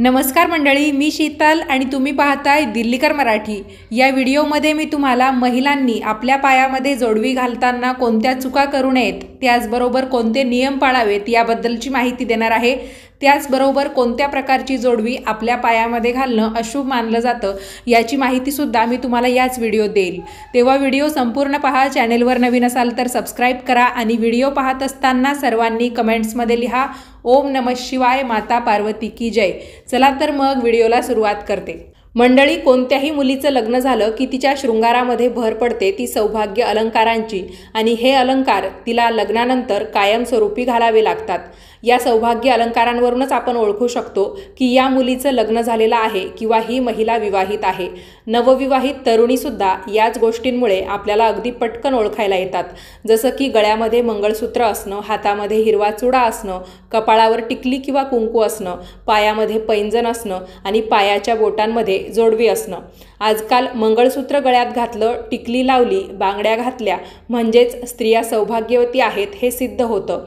नमस्कार मंडळी, मी शीतल आणि तुम्ही पाहताय दिल्लीकर मराठी। या व्हिडिओमध्ये मी तुम्हाला महिलांनी आपल्या पायामध्ये जोडवी घालताना कोणत्या चुका करू नयेत, त्याचबरोबर कोणते नियम पाळावेत याबद्दलची माहिती देणार आहे। त्याचबरोबर कोणत्या प्रकारची जोडवी आपल्या पायामध्ये घालणं अशुभ मानलं जातं याची माहिती सुद्धा मी तुम्हाला याच व्हिडिओत देईल। तेव्हा व्हिडिओ संपूर्ण पहा। चॅनलवर नवीन असाल तर सबस्क्राइब करा आणि व्हिडिओ पाहत असताना सर्वांनी कमेंट्समध्ये लिहा ओम नमः शिवाय, माता पार्वती की जय। चला तर मग व्हिडिओला सुरुवात करते। मंडळी, कोणत्याही मुलीचं लग्न झालं की तिच्या शृंगारामध्ये भर पडते ती सौभाग्य अलंकारांची, आणि हे अलंकार तिला लग्नानंतर कायमस्वरूपी घालावे लागतात। या सौभाग्य अलंकारांवरूनच आपण ओळखू शकतो की या मुलीचं लग्न झालेलं आहे किंवा ही महिला विवाहित आहे। नवविवाहित तरुणीसुद्धा याच गोष्टींमुळे आपल्याला अगदी पटकन ओळखायला येतात, जसं की गळ्यामध्ये मंगळसूत्र असणं, हातामध्ये हिरवा चुडा असणं, कपाळावर टिकली किंवा कुंकू असणं, पायामध्ये पैंजण असणं आणि पायाच्या बोटांमध्ये जोडवी असणं। आजकाल मंगळसूत्र गळ्यात घातलं, टिकली लावली, बांगड्या घातल्या म्हणजेच स्त्रिया सौभाग्यवती आहेत हे सिद्ध होतं।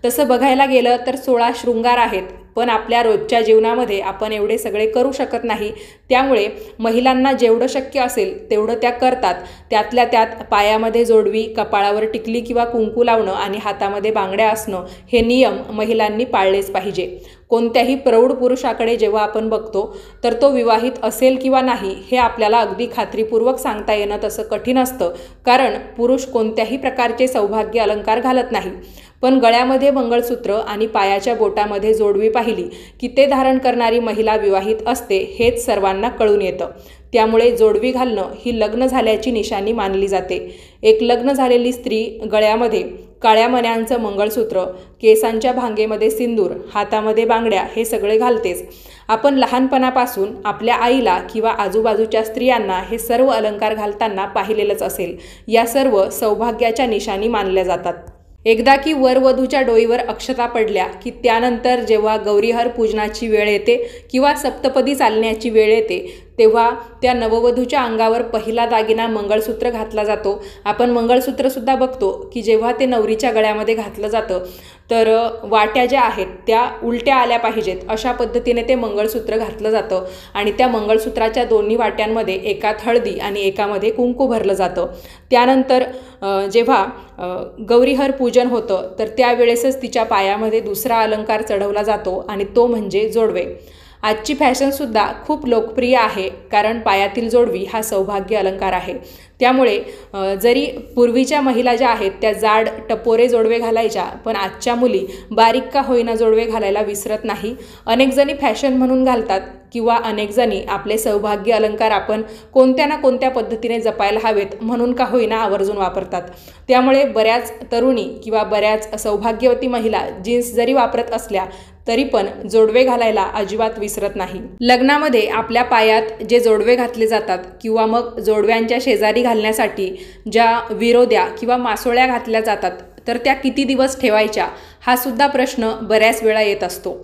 तसं बघायला गेलं तर 16 शृंगार आहेत, पण आपल्या रोजच्या जीवनामध्ये आपण एवढे सगळे करू शकत नाही। त्यामुळे महिलांना जेवढं शक्य असेल तेवढं त्या करतात। त्यातल्या त्यात पायामध्ये जोडवी, कपाळावर टिकली किंवा कुंकू लावणं आणि हातामध्ये बांगड्या असणं हे नियम महिलांनी पाळलेच पाहिजे। कोणत्याही प्रौढ पुरुषाकडे जेव्हा आपण बघतो तर तो विवाहित असेल किंवा नाही हे आपल्याला अगदी खात्रीपूर्वक सांगता येणं तसं कठीण असतं, कारण पुरुष कोणत्याही प्रकारचे सौभाग्य अलंकार घालत नाही। पण गळ्यामध्ये मंगळसूत्र आणि पायाच्या बोटामध्ये जोडवी पाहिली की ते धारण करणारी महिला विवाहित असते हेच सर्वांना कळून येतं। त्यामुळे जोडवी घालणं ही लग्न झाल्याची निशाणी मानली जाते। एक लग्न झालेली स्त्री गळ्यामध्ये काळ्या मण्यांचं मंगळसूत्र, केसांच्या भांगेमध्ये सिंदूर, हातामध्ये बांगड्या हे सगळे घालतेच। आपण लहानपणापासून आपल्या आईला किंवा आजूबाजूच्या स्त्रियांना हे सर्व अलंकार घालताना पाहिलेलंच असेल। या सर्व सौभाग्याच्या निशाणी मानल्या जातात। एकदा की वरवधूच्या डोईवर अक्षता पडल्या की त्यानंतर जेव्हा गौरीहर पूजनाची वेळ येते किंवा सप्तपदी चालण्याची वेळ येते तेव्हा त्या नववधूच्या अंगावर पहिला दागिना मंगळसूत्र घातला जातो। आपण मंगळसूत्रसुद्धा बघतो की जेव्हा ते नवरीच्या गळ्यामध्ये घातलं जातं तर वाट्या ज्या आहेत त्या उलट्या आल्या पाहिजेत अशा पद्धतीने ते मंगळसूत्र घातलं जातं, आणि त्या मंगळसूत्राच्या दोन्ही वाट्यांमध्ये एकात हळदी आणि एकामध्ये कुंकू भरलं जातं। त्यानंतर जेव्हा गौरीहर पूजन होतं तर त्यावेळेसच तिच्या पायामध्ये दुसरा अलंकार चढवला जातो आणि तो म्हणजे जोडवे। आजची फॅशनसुद्धा खूप लोकप्रिय आहे, कारण पायातील जोडवी हा सौभाग्य अलंकार आहे। त्यामुळे जरी पूर्वीच्या महिला ज्या आहेत त्या जाड टपोरे जोडवे घालायच्या, पण आजच्या मुली बारीक का होईना जोडवे घालायला विसरत नाही। अनेक जणी फॅशन म्हणून घालतात किंवा अनेक जणी आपले सौभाग्य अलंकार आपण कोणत्या ना कोणत्या पद्धतीने जपायला हवेत म्हणून का होईना आवर्जून वापरतात। त्यामुळे बऱ्याच तरुणी किंवा बऱ्याच सौभाग्यवती महिला जीन्स जरी वापरत असल्या तरी पण जोडवे घालायला अजिबात विसरत नाही। लग्नामध्ये आपल्या पायात जे जोडवे घातले जातात किंवा मग जोडव्यांच्या शेजारी घालण्यासाठी ज्या विरोद्या किंवा मासोळ्या घातल्या जातात तर त्या किती दिवस ठेवायच्या हा सुद्धा प्रश्न बऱ्याच वेळा येत असतो।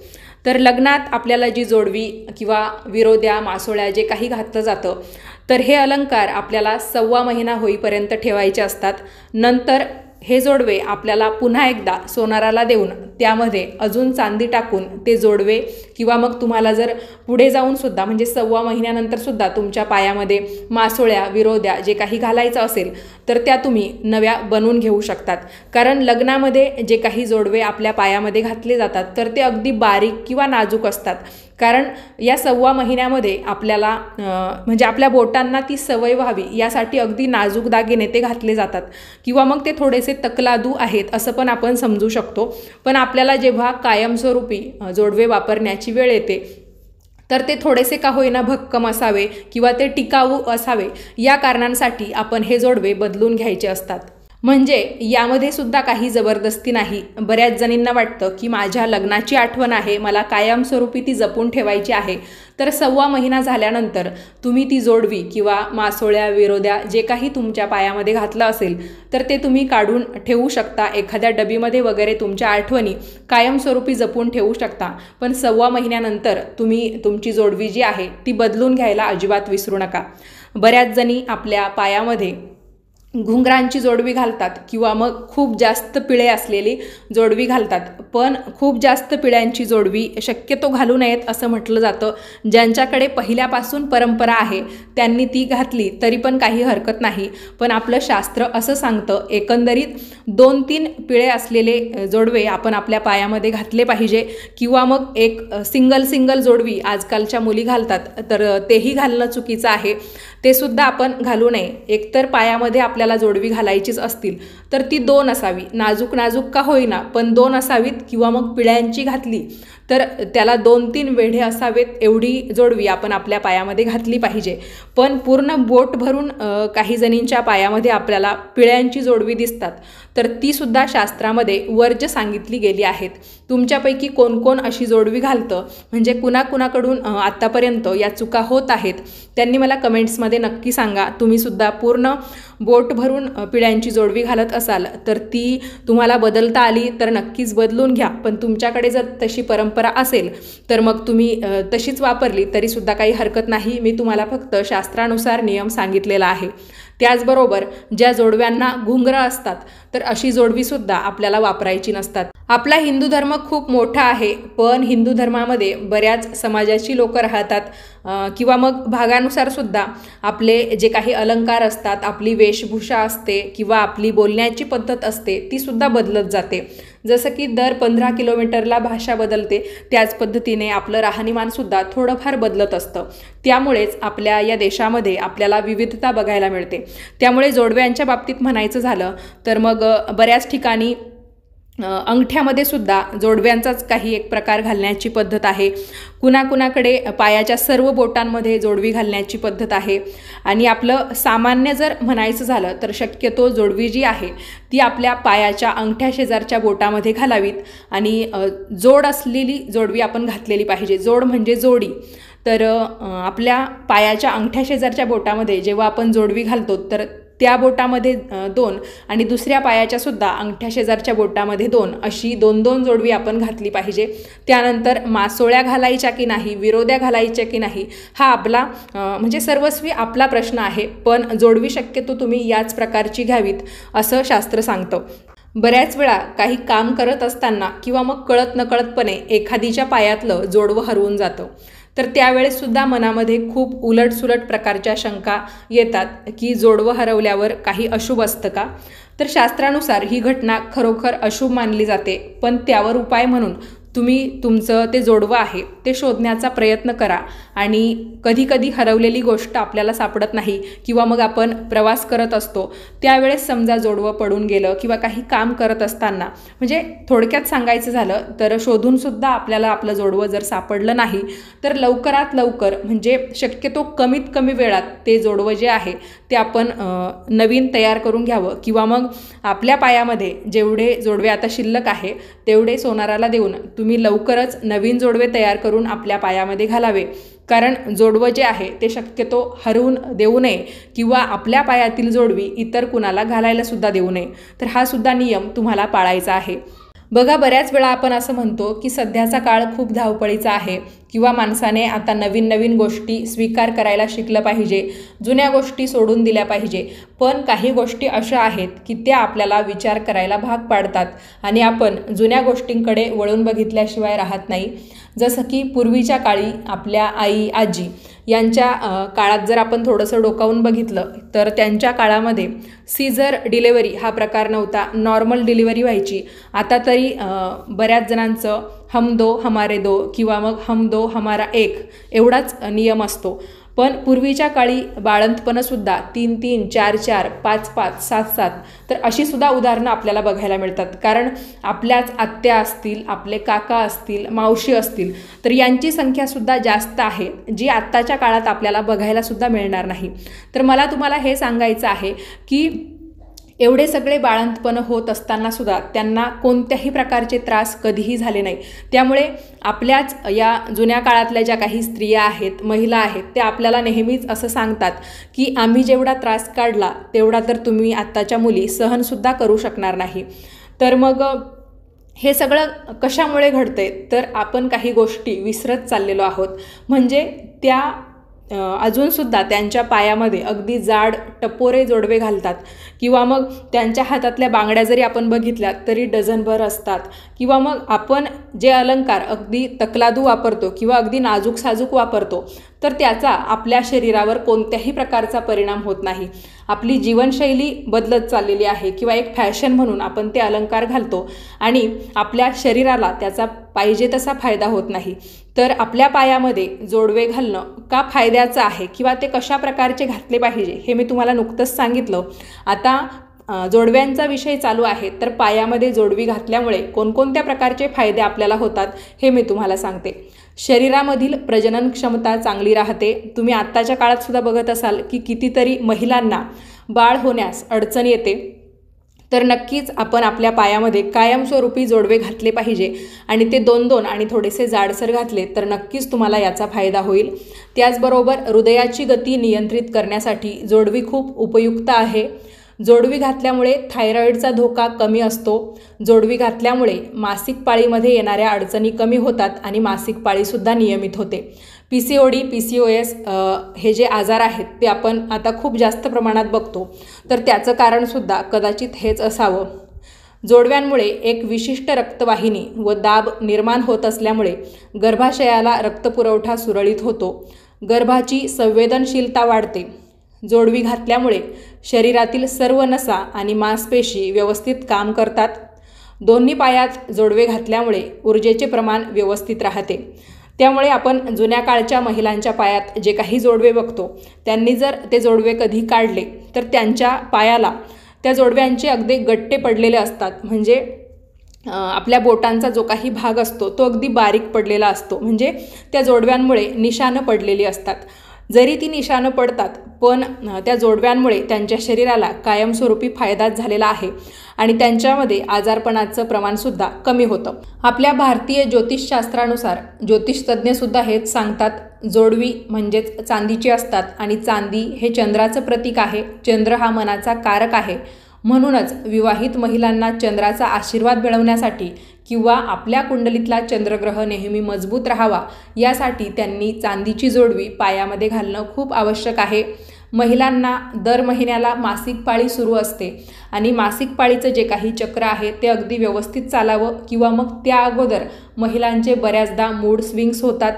तर लग्नात आपल्याला जी जोडवी किंवा विरोद्या, मासोळ्या जे काही घातलं जातं तर हे अलंकार आपल्याला 1.25 महिना होईपर्यंत ठेवायचे असतात। नंतर हे जोडवे आपल्याला पुन्हा एकदा सोनाराला देऊन त्यामध्ये अजून चांदी टाकून ते जोडवे किंवा मग तुम्हाला जर पुढे जाऊन सुद्धा म्हणजे 1.25 महिन्यानंतर सुद्धा तुमच्या पायामध्ये मासोळ्या, विरोद्या जे काही घालायचं असेल तर त्या तुम्ही नव्या बनवून घेऊ शकतात। कारण लग्नामध्ये जे काही जोडवे आपल्या पायामध्ये घातले जातात तर ते अगदी बारीक किंवा नाजूक असतात, कारण या 1.25 महिन्यामध्ये आपल्याला म्हणजे आपल्या बोटांना ती सवय व्हावी यासाठी अगदी नाजूक दागिने ते घातले जातात, किंवा मग ते थोडेसे तकलादू आहेत असं पण आपण समजू शकतो। पण आपल्याला जेव्हा कायमस्वरूपी जोडवे वापरण्याची वेळ येते तर ते थोडेसे का होईना भक्कम असावे किंवा ते टिकाऊ असावे या कारणांसाठी आपण हे जोडवे बदलून घ्यायचे असतात। म्हणजे यामध्ये सुद्धा काही जबरदस्ती नाही। बऱ्याच जणींना वाटतं की माझ्या लग्नाची आठवण आहे, मला कायमस्वरूपी ती जपून ठेवायची आहे, तर 1.25 महिना झाल्यानंतर तुम्ही ती जोडवी किंवा मासोळ्या, विरोद्या जे काही तुमच्या पायामध्ये घातलं असेल तर ते तुम्ही काढून ठेवू शकता। एखाद्या डबीमध्ये वगैरे तुमच्या आठवणी कायमस्वरूपी जपून ठेवू शकता, पण 1.25 महिन्यानंतर तुम्ही तुमची जोडवी जी आहे ती बदलून घ्यायला अजिबात विसरू नका। बऱ्याच जणी आपल्या पायामध्ये घुंगरांची जोडवी घालतात किंवा मग खूप जास्त पिळे असलेली जोडवी घालतात. पण खूप जास्त पिळ्यांची जोडवी शक्यतो घालू नयेत असं म्हटलं जातं. ज्यांच्याकडे पहिल्यापासून परंपरा आहे त्यांनी ती घातली तरी पण काही हरकत नाही. पण आपलं शास्त्र असं सांगतं एकंदरीत 2-3 पिळे असलेले जोडवे आपण आपल्या पायामध्ये घातले पाहिजे किंवा मग एक सिंगल जोडवी आजकालच्या मुली घालतात तर तेही घालणं चुकीचं आहे. ते सुद्धा आपण घालू नये. एकतर पायामध्ये आपल्याला जोडवी घालायचीच असतील तर ती 2 असावी, नाजूक का होईना पण 2 असावीत किंवा मग पिळ्यांची घातली तर त्याला 2-3 वेढे असावेत एवढी जोडवी आपण आपल्या पायामध्ये घातली पाहिजे. पण पूर्ण बोट भरून काही जणींच्या पायामध्ये आपल्याला पिळ्यांची जोडवी दिसतात तर ती सुद्धा शास्त्रामध्ये वर्ज्य सांगितली गेली आहेत. तुमच्यापैकी कोण अशी जोडवी घालतं म्हणजे कुणाकडून आत्तापर्यंत या चुका होत आहेत त्यांनी मला कमेंट्समध्ये नक्की सांगा. तुम्ही सुद्धा पूर्ण बोट भरून पिळ्यांची जोडवी घालत असाल तर ती तुम्हाला बदलता आली तर नक्कीच बदलून घ्या. पण तुमच्याकडे जर तशी परंपरा असेल तर मग तुम्ही तशीच वापरली तरीसुद्धा काही हरकत नाही. मी तुम्हाला फक्त शास्त्रानुसार नियम सांगितलेला आहे. त्याचबरोबर ज्या जोडव्यांना घुंगरं असतात तर अशी जोडवीसुद्धा आपल्याला वापरायची नसतात. आपला हिंदू धर्म खूप मोठा आहे पण हिंदू धर्मामध्ये बऱ्याच समाजाची लोकं राहतात किंवा मग भागानुसार सुद्धा आपले जे काही अलंकार असतात, आपली वेशभूषा असते किंवा आपली बोलण्याची पद्धत असते ती सुद्धा बदलत जाते. जसं की दर 15 किलोमीटरला भाषा बदलते त्याच पद्धतीने आपलं राहणीमानसुद्धा थोडंफार बदलत असतं. त्यामुळेच आपल्या या देशामध्ये आपल्याला विविधता बघायला मिळते. त्यामुळे जोडव्यांच्या बाबतीत म्हणायचं झालं तर मग बऱ्याच ठिकाणी अंगठ्यामध्ये सुद्धा जोडव्यांचाच काही एक प्रकार घालण्याची पद्धत आहे. कुणाकडे पायाच्या सर्व बोटांमध्ये जोडवी घालण्याची पद्धत आहे. आणि आपलं सामान्य जर म्हणायचं झालं तर शक्यतो जोडवी जी आहे ती आपल्या पायाच्या अंगठ्या शेजारच्या बोटामध्ये घालावीत आणि जोड असलेली जोडवी आपण घातलेली पाहिजे. जोड म्हणजे जोडी. तर आपल्या पायाच्या अंगठ्या शेजारच्या बोटामध्ये जेव्हा आपण जोडवी घालतो तर त्या बोटामध्ये 2 आणि दुसऱ्या पायाच्या सुद्धा अंगठ्या शेजारच्या बोटामध्ये 2 अशी 2 जोडवी आपण घातली पाहिजे. त्यानंतर मासोळ्या घालायच्या की नाही, विरोध्या घालायच्या की नाही हा आपला म्हणजे सर्वस्वी आपला प्रश्न आहे. पण जोडवी शक्यतो तुम्ही याच प्रकारची घ्यावीत असं शास्त्र सांगतं. बऱ्याच वेळा काही काम करत असताना किंवा मग कळत नकळतपणे एखादीच्या पायातलं जोडवं हरवून जातं तर त्यावेळेससुद्धा मनामध्ये खूप उलटसुलट प्रकारच्या शंका येतात की जोडवं हरवल्यावर काही अशुभ असतं का. तर शास्त्रानुसार ही घटना खरोखर अशुभ मानली जाते. पण त्यावर उपाय म्हणून तुम्ही तुमचं ते जोडवं आहे ते शोधण्याचा प्रयत्न करा. आणि कधी हरवलेली गोष्ट आपल्याला सापडत नाही किंवा मग आपण प्रवास करत असतो त्यावेळेस समजा जोडवं पडून गेलं किंवा काही काम करत असताना म्हणजे थोडक्यात सांगायचं झालं तर शोधूनसुद्धा आपल्याला आपलं जोडवं जर सापडलं नाही तर लवकरात लवकर म्हणजे शक्यतो कमीत कमी वेळात ते जोडवं जे आहे ते आपण नवीन तयार करून घ्यावं किंवा मग आपल्या पायामध्ये जेवढे जोडवे आता शिल्लक आहे तेवढे सोनाराला देऊन तुम्ही लवकरच नवीन जोडवे तयार करून आपल्या पायामध्ये घालावे. कारण जोडवं जे आहे ते शक्यतो हरवून देऊ नये किंवा आपल्या पायातील जोडवी इतर कुणाला घालायला सुद्धा देऊ नये. तर हा सुद्धा नियम तुम्हाला पाळायचा आहे. बघा बऱ्याच वेळा आपण असं म्हणतो की सध्याचा काळ खूप धावपळीचा आहे किंवा माणसाने आता नवीन गोष्टी स्वीकार करायला शिकलं पाहिजे, जुन्या गोष्टी सोडून दिल्या पाहिजे. पण काही गोष्टी अशा आहेत की त्या आपल्याला विचार करायला भाग पाडतात आणि आपण जुन्या गोष्टींकडे वळून बघितल्याशिवाय राहत नाही. जसं की पूर्वीच्या काळी आपल्या आई आजी यांच्या काळात जर आपण थोडंसं डोकावून बघितलं तर त्यांच्या काळामध्ये सीझर डिलेवरी हा प्रकार नव्हता, नॉर्मल डिलिव्हरी व्हायची. आता तरी बऱ्याच जणांचं हम दो हमारे दो किंवा मग हम दो हमारा एक एवढाच नियम असतो. पण पूर्वीच्या काळी बाळंतपणंसुद्धा 3-3, 4-4, 5-5, 7-7 तर अशी सुद्धा उदाहरणं आपल्याला बघायला मिळतात. कारण आपल्याच आत्या असतील, आपले काका असतील, मावशी असतील तर यांची संख्यासुद्धा जास्त आहे जी आत्ताच्या काळात आपल्याला बघायलासुद्धा मिळणार नाही. तर मला तुम्हाला हे सांगायचं आहे की एवढे सगळे बाळंतपणं होत असतानासुद्धा त्यांना कोणत्याही प्रकारचे त्रास कधीही झाले नाही. त्यामुळे आपल्याच या जुन्या काळातल्या ज्या काही स्त्रिया आहेत, महिला आहेत त्या आपल्याला नेहमीच असं सांगतात की आम्ही जेवढा त्रास काढला तेवढा तर तुम्ही आत्ताच्या मुली सहनसुद्धा करू शकणार नाही. तर मग हे सगळं कशामुळे घडतंय तर आपण काही गोष्टी विसरत चाललेलो आहोत. म्हणजे त्या अजूनसुद्धा त्यांच्या पायामध्ये अगदी जाड टपोरे जोडवे घालतात किंवा मग त्यांच्या हातातल्या बांगड्या जरी आपण बघितल्या तरी डझनभर असतात किंवा मग आपण जे अलंकार अगदी तकलादू वापरतो किंवा अगदी नाजूक साजूक वापरतो तर त्याचा आपल्या शरीरावर कोणत्याही प्रकारचा परिणाम होत नाही। आपली जीवनशैली बदलत चाललेली आहे किंवा एक फॅशन म्हणून आपण ते अलंकार घालतो आणि आपल्या शरीराला त्याचा पाहिजे तसा फायदा होत नाही। तर आपल्या पायामध्ये जोडवे घालणं का फायद्याचं आहे किंवा ते कशा प्रकारचे घातले पाहिजे हे मी तुम्हाला नुकतंच सांगितलं। आता जोडव्यांचा विषय चालू आहे तर पायामध्ये जोडवी घातल्यामुळे कोणकोणत्या प्रकारचे फायदे आपल्याला होतात हे मी तुम्हाला सांगते। शरीरामधील प्रजनन क्षमता चांगली राहते। तुम्ही आत्ताच्या काळात सुद्धा बघत असाल की कितीतरी महिलांना बाळ होण्यास अडचण येते, तर नक्कीच आपण आपल्या पायामध्ये कायमस्वरूपी जोडवे घातले पाहिजे आणि ते 2-2 आणि थोडेसे जाडसर घातले तर नक्कीच तुम्हाला याचा फायदा होईल। त्याचबरोबर हृदयाची गती नियंत्रित करण्यासाठी जोडवी खूप उपयुक्त आहे। जोडवी घातल्यामुळे थायरॉईडचा धोका कमी असतो। जोडवी घातल्यामुळे मासिक पाळीमध्ये येणाऱ्या अडचणी कमी होतात आणि मासिक पाळीसुद्धा नियमित होते। PCOD, PCOS हे जे आजार आहेत ते आपण आता खूप जास्त प्रमाणात बघतो, तर त्याचं कारणसुद्धा कदाचित हेच असावं। जोडव्यांमुळे एक विशिष्ट रक्तवाहिनी व दाब निर्माण होत असल्यामुळे गर्भाशयाला रक्तपुरवठा सुरळीत होतो, गर्भाची संवेदनशीलता वाढते। जोडवी घातल्यामुळे शरीरातील सर्व नसा आणि मांसपेशी व्यवस्थित काम करतात। दोन्ही पायात जोडवे घातल्यामुळे ऊर्जेचे प्रमाण व्यवस्थित राहते। त्यामुळे आपण जुन्या काळच्या महिलांच्या पायात जे काही जोडवे बघतो त्यांनी जर ते जोडवे कधी काढले तर त्यांच्या पायाला त्या जोडव्यांचे अगदी गट्टे पडलेले असतात, म्हणजे आपल्या बोटांचा जो काही भाग असतो तो अगदी बारीक पडलेला असतो, म्हणजे त्या जोडव्यांमुळे निशाणं पडलेली असतात। जरी ती निशाणं पडतात पण त्या जोडव्यांमुळे त्यांच्या शरीराला कायमस्वरूपी फायदाच झालेला आहे आणि त्यांच्यामध्ये आजारपणाचं प्रमाणसुद्धा कमी होतं। आपल्या भारतीय ज्योतिषशास्त्रानुसार ज्योतिषतज्ञसुद्धा हेच सांगतात, जोडवी म्हणजेच चांदीची असतात आणि चांदी हे चंद्राचं प्रतीक आहे। चंद्र हा मनाचा कारक आहे, म्हणूनच विवाहित महिलांना चंद्राचा आशीर्वाद मिळवण्यासाठी किंवा आपल्या कुंडलीतला चंद्रग्रह नेहमी मजबूत राहावा यासाठी त्यांनी चांदीची जोडवी पायामध्ये घालणं खूप आवश्यक आहे। महिलांना दर महिन्याला मासिक पाळी सुरू असते आणि मासिक पाळीचं जे काही चक्र आहे ते अगदी व्यवस्थित चालावं किंवा मग त्या अगोदर महिलांचे बऱ्याचदा मूड स्विंग्स होतात।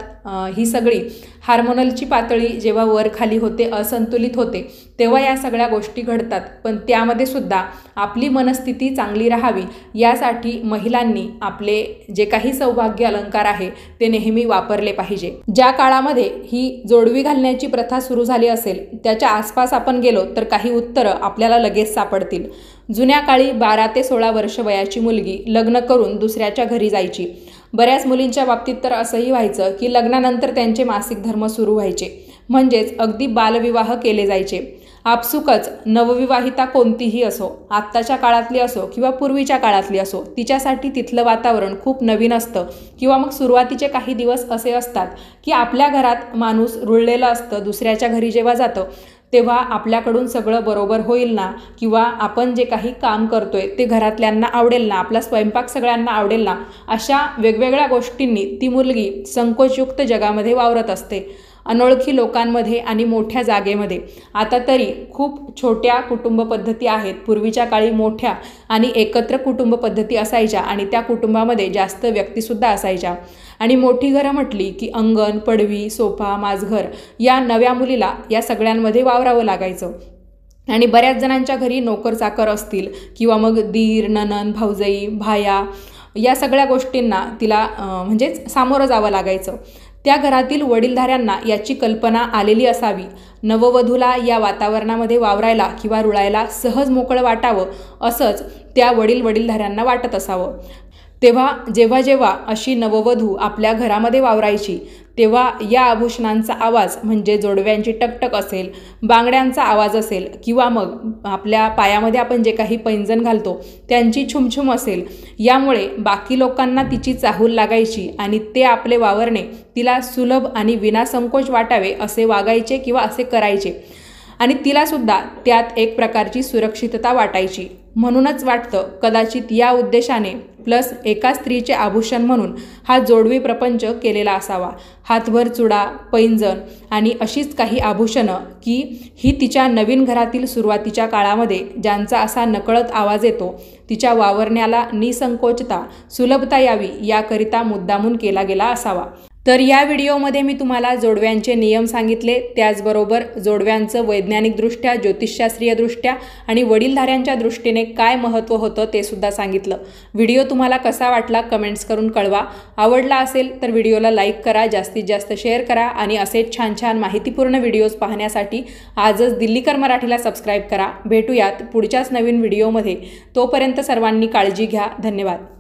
ही सगळी हार्मोनलची पातळी जेव्हा वर खाली होते, असंतुलित होते, तेव्हा या सगळ्या गोष्टी घडतात। पण त्यामध्ये सुद्धा आपली मनस्थिती चांगली राहावी यासाठी महिलांनी आपले जे काही सौभाग्य अलंकार आहे ते नेहमी वापरले पाहिजे। ज्या काळामध्ये ही जोडवी घालण्याची प्रथा सुरू झाली असेल त्याच्या आसपास आपण गेलो तर काही उत्तरं आपल्याला लगेच सापडतील। जुन्या काळी 12 ते 16 वर्ष वयाची मुलगी लग्न करून दुसऱ्याच्या घरी जायची। बऱ्याच मुलींच्या बाबतीत तर असंही व्हायचं की लग्नानंतर त्यांचे मासिक धर्म सुरू व्हायचे, म्हणजेच अगदी बालविवाह केले जायचे। आपसुकच नवविवाहिता कोणतीही असो, आत्ताच्या काळातली असो किंवा पूर्वीच्या काळातली असो, तिच्यासाठी तिथलं वातावरण खूप नवीन असतं किंवा मग सुरुवातीचे काही दिवस असे असतात की आपल्या घरात माणूस रुळलेलं असतं, दुसऱ्याच्या घरी जेव्हा जातं तेव्हा आपल्याकडून सगळं बरोबर होईल ना किंवा आपण जे काही काम करतोय ते घरातल्यांना आवडेल ना, आपला स्वयंपाक सगळ्यांना आवडेल ना, अशा वेगवेगळ्या गोष्टींनी ती मुलगी संकोचयुक्त जगामध्ये वावरत असते, अनोळखी लोकांमध्ये आणि मोठ्या जागेमध्ये। आता तरी खूप छोट्या कुटुंब पद्धती आहेत, पूर्वीच्या काळी मोठ्या आणि एकत्र कुटुंब पद्धती असायच्या आणि त्या कुटुंबामध्ये जास्त व्यक्तीसुद्धा असायच्या आणि मोठी घरं म्हटली की अंगण, पडवी, सोफा, माझघर या नव्या मुलीला या सगळ्यांमध्ये वावरावं लागायचं आणि बऱ्याच जणांच्या घरी नोकर चाकर असतील किंवा मग दीर, नणंद, भाऊजाई, भाया या सगळ्या गोष्टींना तिला म्हणजेच सामोरं जावं लागायचं। त्या घरातील वडीलधाऱ्यांना याची कल्पना आलेली असावी, नववधूला या वातावरणामध्ये वावरायला किंवा रुळायला सहज मोकळं वाटावं असंच त्या वडीलधाऱ्यांना वाटत असावं। तेव्हा जेव्हा जेव्हा अशी नववधू आपल्या घरामध्ये वावरायची तेव्हा या आभूषणांचा आवाज म्हणजे जोडव्यांची टकटक असेल, बांगड्यांचा आवाज असेल किंवा मग आपल्या पायामध्ये आपण जे काही पैंजण घालतो त्यांची छुमछुम असेल, यामुळे बाकी लोकांना तिची चाहूल लागायची आणि ते आपले वावरणे तिला सुलभ आणि विनासंकोच वाटावे असे वागायचे किंवा असे करायचे आणि तिलासुद्धा त्यात एक प्रकारची सुरक्षितता वाटायची। म्हणूनच वाटतं कदाचित या उद्देशाने प्लस एका स्त्रीचे आभूषण म्हणून हा जोडवी प्रपंच केलेला असावा। हातभर चुडा, पैंजण आणि अशीच काही आभूषणं की ही तिच्या नवीन घरातील सुरुवातीच्या काळामध्ये ज्यांचा असा नकळत आवाज येतो तिच्या वावरण्याला निसंकोचता सुलभता यावी याकरिता मुद्दामून केला गेला असावा। तर या व्हिडिओमध्ये मी तुम्हाला जोडव्यांचे नियम सांगितले, त्याचबरोबर जोडव्यांचं वैज्ञानिकदृष्ट्या, ज्योतिषशास्त्रीयदृष्ट्या आणि वडीलधाऱ्यांच्या दृष्टीने काय महत्त्व होतं ते सुद्धा सांगितलं। व्हिडिओ तुम्हाला कसा वाटला कमेंट्स करून कळवा। आवडला असेल तर व्हिडिओला लाईक करा, जास्तीत जास्त शेअर करा आणि असेच छान छान माहितीपूर्ण व्हिडिओज पाहण्यासाठी आजच दिल्लीकर मराठीला सबस्क्राईब करा। भेटूयात पुढच्याच नवीन व्हिडिओमध्ये। तोपर्यंत सर्वांनी काळजी घ्या। धन्यवाद।